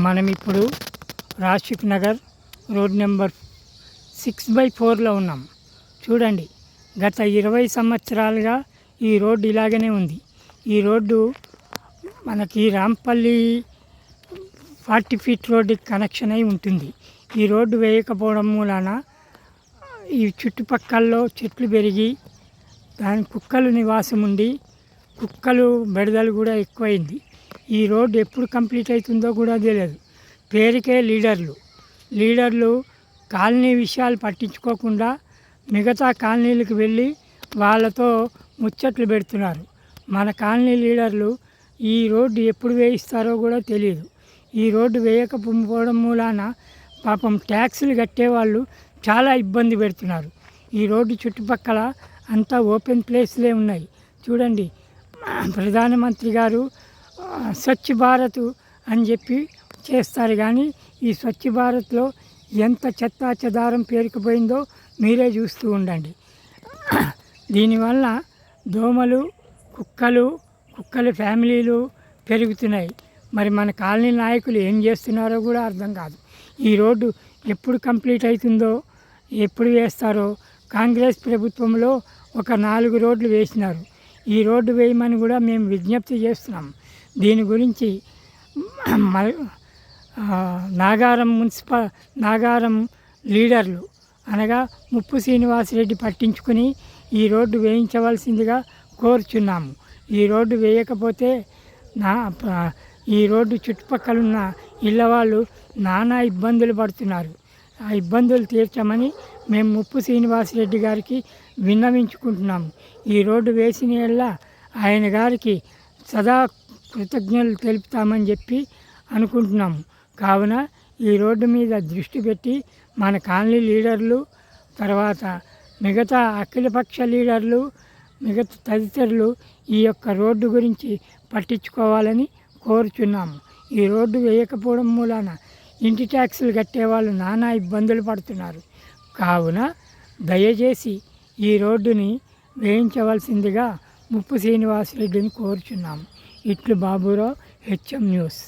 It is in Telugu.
మనం ఇప్పుడు రాషిక్ నగర్ రోడ్ నెంబర్ 6/4లో ఉన్నాం. చూడండి, గత 20 సంవత్సరాలుగా ఈ రోడ్డు ఇలాగనే ఉంది. ఈ రోడ్డు మనకి రాంపల్లి 40 ఫీట్ రోడ్డుకి కనెక్షన్ అయి ఉంటుంది. ఈ రోడ్డు వేయకపోవడం మూలాన ఈ చుట్టుపక్కల్లో చెట్లు పెరిగి దాని కుక్కలు నివాసం ఉండి కుక్కలు బెడదలు కూడా ఎక్కువైంది. ఈ రోడ్డు ఎప్పుడు కంప్లీట్ అవుతుందో కూడా తెలియదు. పేరుకే లీడర్లు కాలనీ విషయాలు పట్టించుకోకుండా మిగతా కాలనీలకు వెళ్ళి వాళ్ళతో ముచ్చట్లు పెడుతున్నారు. మన కాలనీ లీడర్లు ఈ రోడ్డు ఎప్పుడు వేయిస్తారో కూడా తెలియదు. ఈ రోడ్డు వేయకపోవడం మూలాన పాపం ట్యాక్సులు కట్టేవాళ్ళు చాలా ఇబ్బంది పెడుతున్నారు. ఈ రోడ్డు చుట్టుపక్కల అంతా ఓపెన్ ప్లేస్లే ఉన్నాయి. చూడండి, ప్రధానమంత్రి గారు స్వచ్ఛ భారత్ అని చెప్పి చేస్తారు, కానీ ఈ స్వచ్ఛ భారత్లో ఎంత చెత్తా చెదారం పేరుకుపోయిందో మీరే చూస్తూ ఉండండి. దీనివల్ల దోమలు, కుక్కల ఫ్యామిలీలు పెరుగుతున్నాయి. మరి మన కాలనీ నాయకులు ఏం చేస్తున్నారో కూడా అర్థం కాదు. ఈ రోడ్డు ఎప్పుడు కంప్లీట్ అవుతుందో, ఎప్పుడు వేస్తారో. కాంగ్రెస్ ప్రభుత్వంలో ఒక 4 రోడ్లు వేసినారు. ఈ రోడ్డు వేయమని కూడా మేము విజ్ఞప్తి చేస్తున్నాం. దీని గురించి నాగారం లీడర్లు అనగా ముప్పు శ్రీనివాసరెడ్డి పట్టించుకుని ఈ రోడ్డు వేయించవలసిందిగా కోరుచున్నాము. ఈ రోడ్డు వేయకపోతే ఈ రోడ్డు చుట్టుపక్కలున్న ఇళ్ళ వాళ్ళు నానా ఇబ్బందులు పడుతున్నారు. ఆ ఇబ్బందులు తీర్చమని మేము ముప్పు శ్రీనివాసరెడ్డి గారికి విన్నవించుకుంటున్నాము. ఈ రోడ్డు వేసిన యెడల ఆయన గారికి సదా కృతజ్ఞతలు తెలుపుతామని చెప్పి అనుకుంటున్నాము. కావున ఈ రోడ్డు మీద దృష్టి పెట్టి మన కాలనీ లీడర్లు, తర్వాత మిగతా అఖిలపక్ష లీడర్లు, మిగతా తదితరులు ఈ యొక్క రోడ్డు గురించి పట్టించుకోవాలని కోరుచున్నాము. ఈ రోడ్డు వేయకపోవడం మూలాన ఇంటి ట్యాక్సులు కట్టేవాళ్ళు నానా ఇబ్బందులు పడుతున్నారు. కావున దయచేసి ఈ రోడ్డుని వేయించవలసిందిగా ముప్పు శ్రీనివాసరెడ్డిని కోరుచున్నాము. ఇట్లు బాబురావు, హెచ్ఎం న్యూస్.